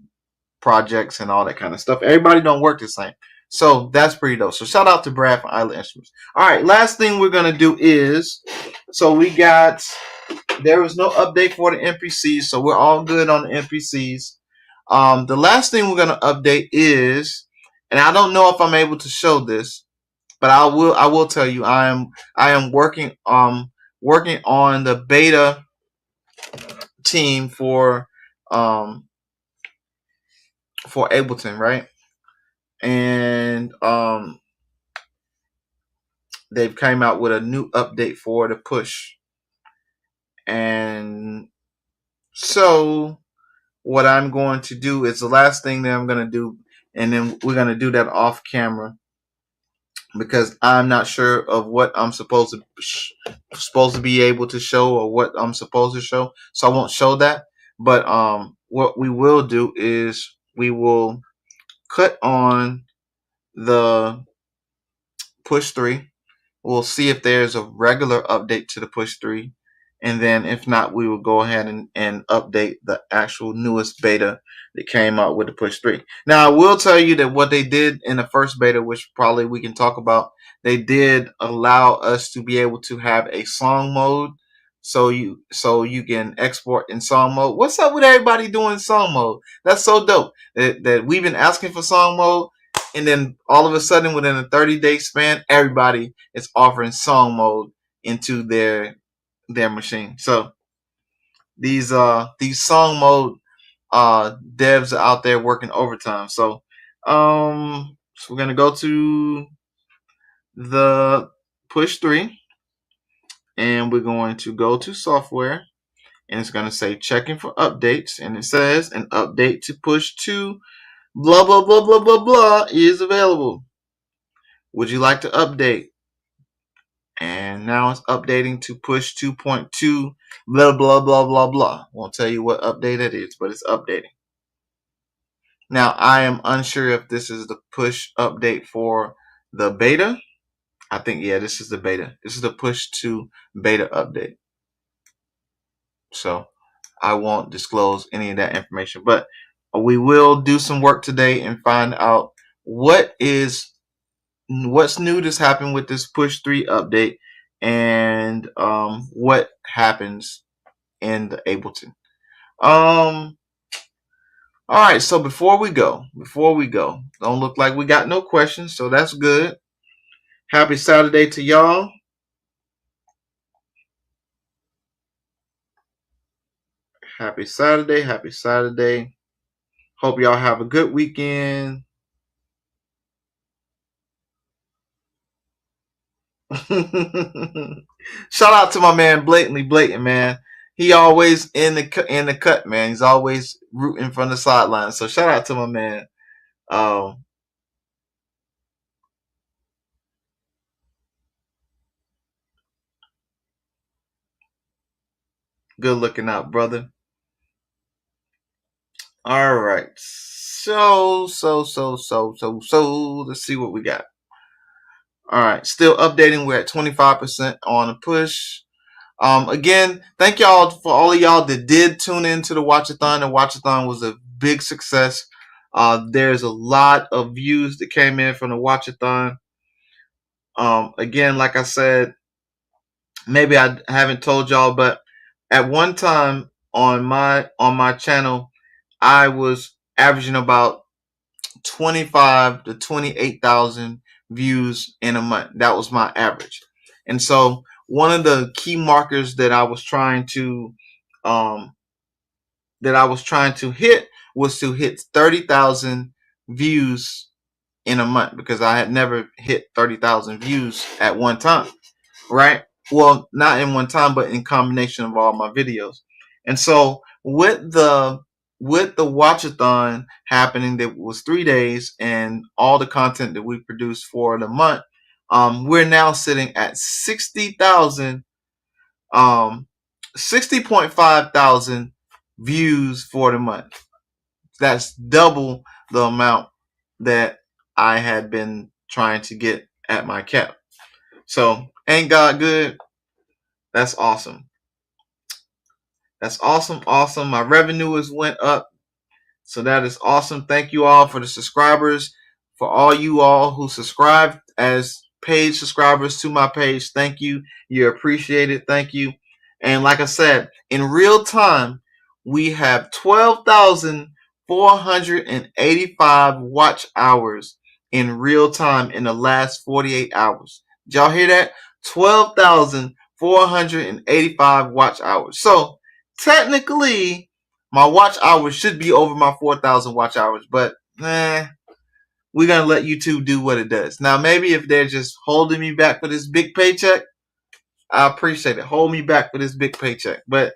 projects and all that kind of stuff. Everybody don't work the same. So that's pretty dope. So shout out to Brad from Island Instruments. All right, last thing we're going to do is, there was no update for the MPCs, so we're all good on the MPCs. The last thing we're going to update is, and I don't know if I'm able to show this, but I will tell you I am working on the beta team for Ableton, right? And they've came out with a new update for the push. And so what I'm going to do is the last thing that I'm going to do, and then we're going to do that off camera because I'm not sure of what I'm supposed to be able to show or what I'm supposed to show. So I won't show that. But what we will do is we will cut on the push 3. We'll see if there's a regular update to the push 3. And then if not, we will go ahead and update the actual newest beta that came out with the push 3. Now, I will tell you that what they did in the first beta, which probably we can talk about, they did allow us to be able to have a song mode. So you can export in song mode. What's up with everybody doing song mode? That's so dope that we've been asking for song mode. And then all of a sudden, within a 30-day span, everybody is offering song mode into their machine. So these song mode devs are out there working overtime. So we're gonna go to the push 3, and we're going to go to software, and it's gonna say checking for updates, and it says an update to push 2 blah blah blah blah blah blah is available. Would you like to update? And now it's updating to push 2.2 blah blah blah blah blah. Won't tell you what update it is, but it's updating. Now I am unsure if this is the push update for the beta. I think, yeah, this is the beta. This is the push 2 beta update. So I won't disclose any of that information, but we will do some work today and find out what's new that's happened with this push 3 update, and what happens in the Ableton. All right. So before we go, don't look like we got no questions. So that's good. Happy Saturday to y'all. Happy Saturday. Happy Saturday. Hope y'all have a good weekend. Shout out to my man Blatantly Blatant, man. He always in the cut, man. He's always rooting from the sideline. So shout out to my man. Good looking out, brother. All right. So let's see what we got. All right. Still updating. We're at 25% on a push. Again, thank y'all for all of y'all that did tune into the Watchathon. The Watchathon was a big success. There's a lot of views that came in from the Watchathon. Again, like I said, maybe I haven't told y'all, but at one time on my channel, I was averaging about 25 to 28,000 views in a month. That was my average. And so one of the key markers that I was trying to hit was to hit 30,000 views in a month, because I had never hit 30,000 views at one time, right? Well, not in one time, but in combination of all my videos. And so with the Watchathon happening, that was 3 days, and all the content that we produced for the month, we're now sitting at 60,000, 60.5 thousand views for the month. That's double the amount that I had been trying to get at my cap. So ain't God good? That's awesome. That's awesome. My revenue has went up. So that is awesome. Thank you all for the subscribers. For all you all who subscribed as paid subscribers to my page, thank you. You're appreciated. Thank you. And like I said, in real time, we have 12,485 watch hours in real time in the last 48 hours. Did y'all hear that? 12,485 watch hours. So technically, my watch hours should be over my 4,000 watch hours, but we're going to let YouTube do what it does. Now, maybe if they're just holding me back for this big paycheck, I appreciate it. Hold me back for this big paycheck. But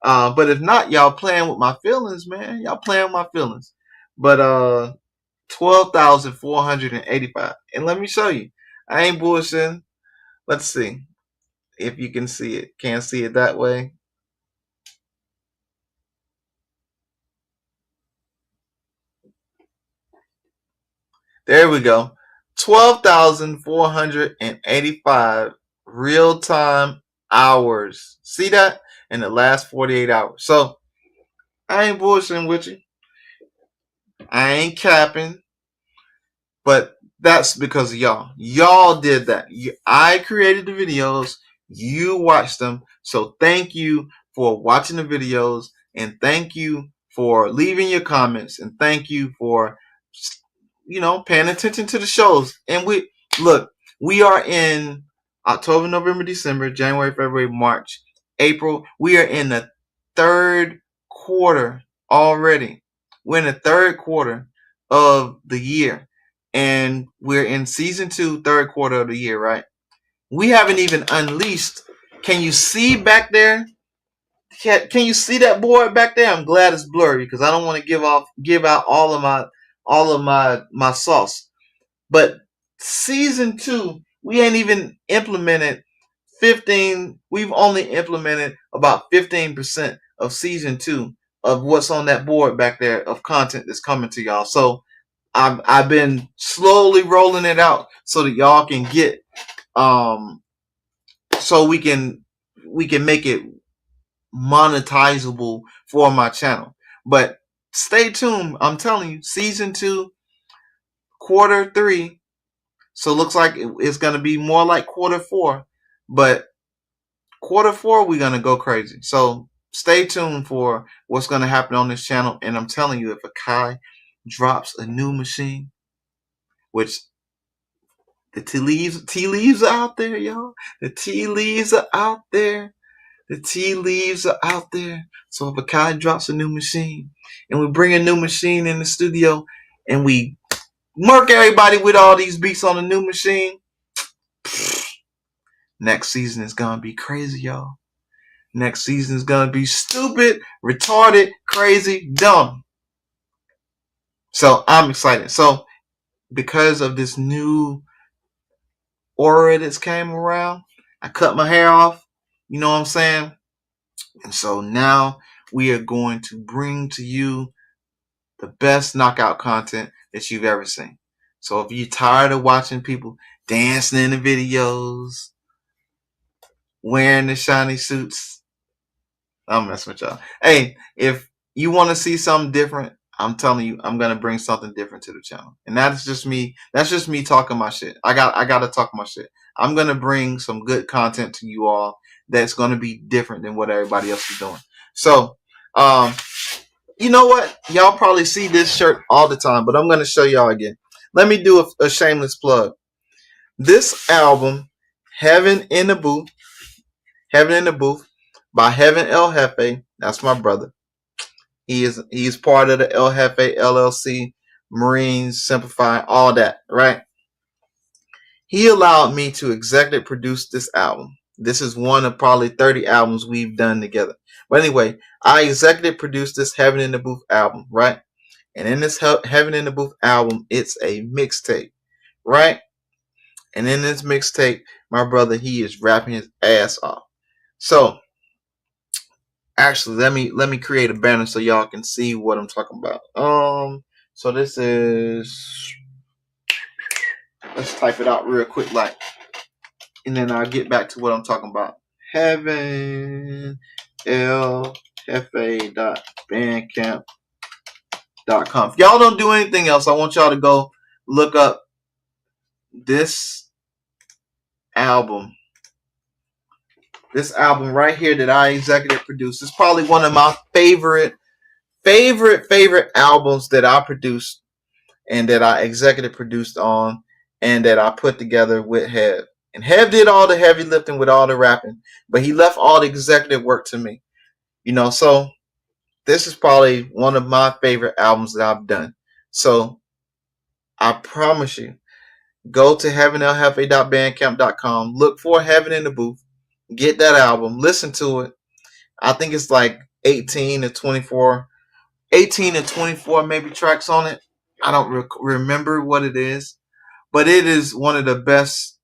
if not, y'all playing with my feelings, man. Y'all playing with my feelings. But 12,485. And let me show you. I ain't bullshitting. Let's see if you can see it. Can't see it that way. There we go. 12,485 real-time hours. See that? In the last 48 hours. So, I ain't bullshitting with you. I ain't capping. But that's because of y'all. Y'all did that. I created the videos. You watched them. So, thank you for watching the videos. And thank you for leaving your comments. And thank you for paying attention to the shows. And we are in October, November, December, January, February, March, April. We are in the third quarter already. We're in the third quarter of the year. And we're in season 2, third quarter of the year, right? We haven't even unleashed. Can you see back there? Can you see that board back there? I'm glad it's blurry because I don't want to give out all of my sauce. But season 2, we ain't even implemented 15. We've only implemented about 15% of season 2 of what's on that board back there of content that's coming to y'all. So I've been slowly rolling it out so that y'all can get so we can make it monetizable for my channel. But stay tuned. I'm telling you, season 2, quarter 3. So it looks like it's going to be more like quarter 4. But Quarter 4, we're gonna go crazy. So stay tuned for what's gonna happen on this channel. And I'm telling you, if Akai drops a new machine, which the tea leaves are out there, y'all. The tea leaves are out there. The tea leaves are out there. So if Akai drops a new machine and we bring a new machine in the studio and we murk everybody with all these beats on the new machine, next season is gonna be crazy, y'all. Next season is gonna be stupid, retarded, crazy, dumb. So I'm excited. So because of this new aura that's came around, I cut my hair off. You know what I'm saying? And so now we are going to bring to you the best knockout content that you've ever seen. So if you're tired of watching people dancing in the videos, wearing the shiny suits, I'm messing with y'all. Hey, if you want to see something different, I'm telling you, I'm gonna bring something different to the channel. And that's just me. That's just me talking my shit. I gotta talk my shit. I'm gonna bring some good content to you all that's gonna be different than what everybody else is doing. So, you know what? Y'all probably see this shirt all the time, but I'm gonna show y'all again. Let me do a shameless plug. This album, Heaven in the Booth by Heaven El Jefe. That's my brother. He's part of the El Jefe LLC, Marines, Simplify, all that, right? He allowed me to executive produce this album. This is one of probably 30 albums we've done together. But anyway, I executive produced this Heaven in the Booth album, right? And in this Heaven in the Booth album, it's a mixtape, right? And in this mixtape, my brother, he is rapping his ass off. So actually, let me create a banner so y'all can see what I'm talking about. So this is, let's type it out real quick, like, and then I'll get back to what I'm talking about. heavenlfa.bandcamp.com. If y'all don't do anything else, I want y'all to go look up this album. This album right here that I executive produced. It's probably one of my favorite albums that I produced and that I executive produced on and that I put together with Hev. And Hev did all the heavy lifting with all the rapping, but he left all the executive work to me. You know, so this is probably one of my favorite albums that I've done. So I promise you, go to heavenlfa.bandcamp.com, look for Heaven in the Booth, get that album, listen to it. I think it's like 18 to 24 maybe tracks on it. I don't remember what it is, but it is one of the best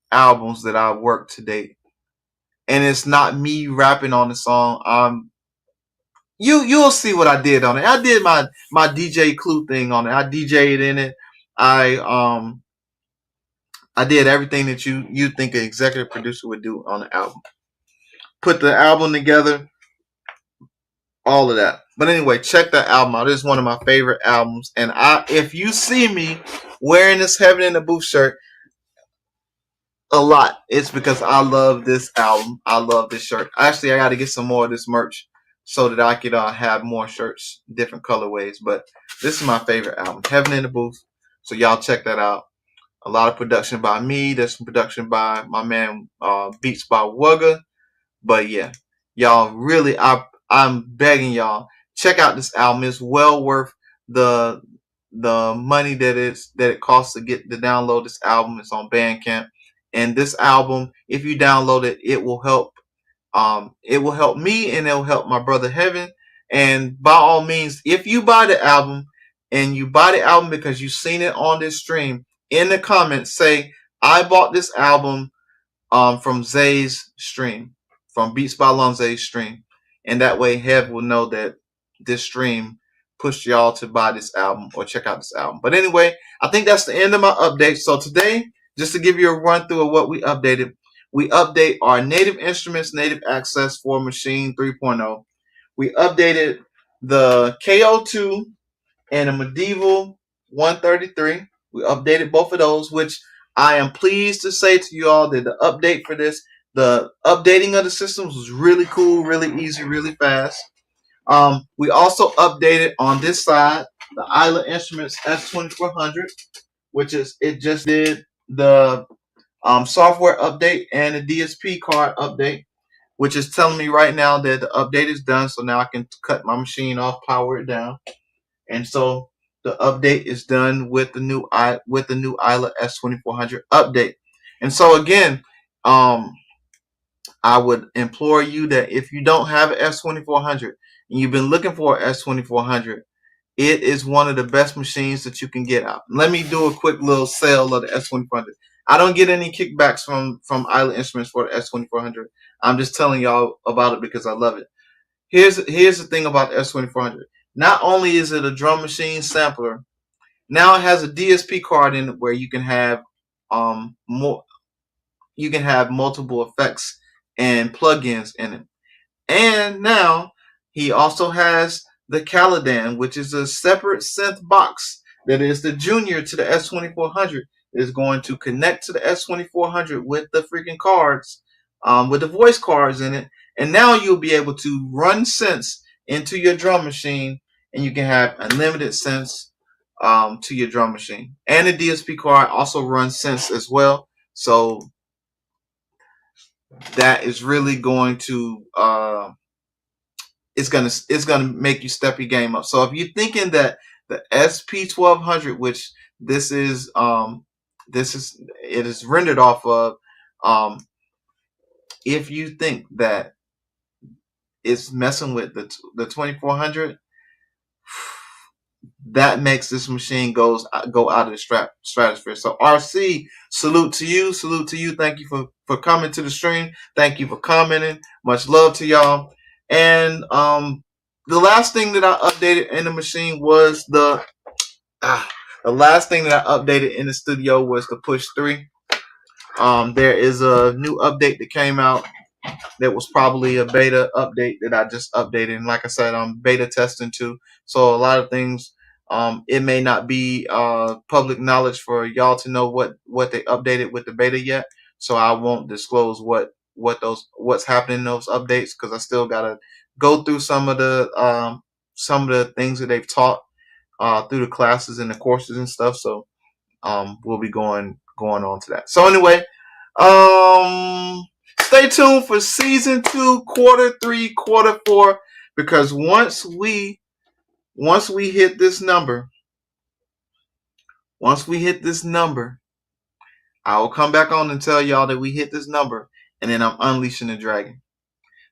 albums that I've worked to date. And it's not me rapping on the song. You'll see what I did on it. I did my DJ Clue thing on it. I DJ'd in it. I did everything that you think an executive producer would do on the album. Put the album together, all of that. But anyway, check that album out. It's one of my favorite albums. And if you see me wearing this Heaven in the Booth shirt a lot, it's because I love this album. I love this shirt. Actually, I got to get some more of this merch so that I could have more shirts, different colorways. But this is my favorite album, Heaven in the Booth. So y'all check that out. A lot of production by me. There's some production by my man Beats by Wugga. But yeah, y'all really, I'm begging y'all, check out this album. It's well worth the money that it costs to download this album. It's on Bandcamp. And this album, if you download it, it will help me and it will help my brother Heaven. And by all means, if you buy the album and you buy the album because you've seen it on this stream, in the comments say, I bought this album from Zay's stream, from Beats by Lonzay's stream. And that way Hev will know that this stream pushed y'all to buy this album or check out this album. But anyway, I think that's the end of my update. So today, just to give you a run through of what we updated, we update our native instruments, native access for Maschine 3.0. We updated the KO2 and the Medieval 133. We updated both of those, which I am pleased to say to you all that the update for this, the updating of the systems was really cool, really easy, really fast. We also updated on this side the Isla Instruments S2400, which is it just did the software update and the DSP card update, which is telling me right now that the update is done. So now I can cut my machine off, power it down, and so the update is done with the new Isla S2400 update. And so again, I would implore you that if you don't have an S2400 and you've been looking for an S2400, it is one of the best machines that you can get out. Let me do a quick little sale of the S2400. I don't get any kickbacks from Isla Instruments for the S2400. I'm just telling y'all about it because I love it. Here's the thing about the S2400. Not only is it a drum machine sampler, now it has a DSP card in it where you can have multiple effects and plugins in it. And now he also has the Caladan, which is a separate synth box that is the junior to the S2400. Is going to connect to the S2400 with the freaking cards, with the voice cards in it. And now you'll be able to run synths into your drum machine, and you can have unlimited synths to your drum machine. And the DSP card also runs synths as well. So that is really going to it's gonna make you step your game up. So if you're thinking that the SP1200, which it is rendered off of, if you think that it's messing with the 2400, that makes this machine go out of the stratosphere. So RC, salute to you. Thank you for coming to the stream. Thank you for commenting. Much love to y'all. And the last thing that I updated in the machine was the last thing that I updated in the studio was the Push 3. There is a new update that came out that was probably a beta update that I just updated. And like I said, I'm beta testing too. So a lot of things, it may not be public knowledge for y'all to know what they updated with the beta yet. So I won't disclose what's happening in those updates, because I still gotta go through some of the things that they've taught through the classes and the courses and stuff. So we'll be going on to that. So anyway, stay tuned for season 2, quarter 3, quarter 4, because once we hit this number, I will come back on and tell y'all that we hit this number, and then I'm unleashing the dragon.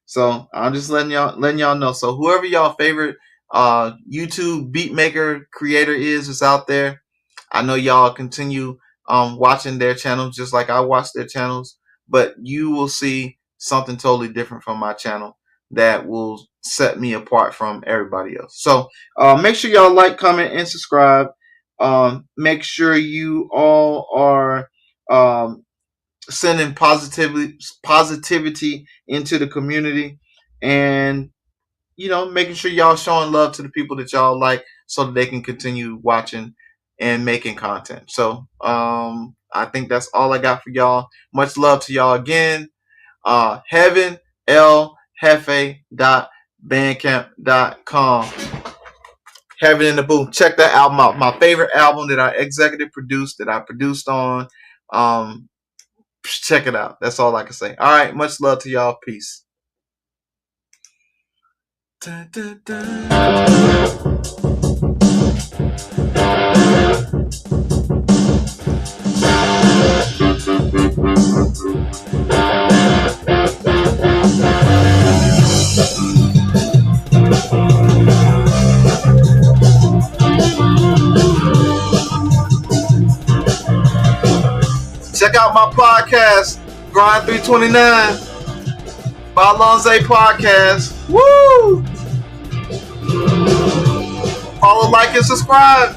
So I'm just letting y'all know. So whoever y'all favorite YouTube beat maker creator is out there, I know y'all continue watching their channels just like I watch their channels, but you will see something totally different from my channel that will set me apart from everybody else. So make sure y'all like, comment, and subscribe. Make sure you all are sending positivity into the community, and making sure y'all showing love to the people that y'all like, so that they can continue watching and making content. So I think that's all I got for y'all. Much love to y'all again. HeavenLHefe.bandcamp.com. Heaven in the Booth. Check that album out. My favorite album that I executive produced, that I produced on. Check it out. That's all I can say. All right. Much love to y'all. Peace. Dun, dun, dun. Check out my podcast, Grind 329, by Lonze Podcast. Woo! Follow, like, and subscribe.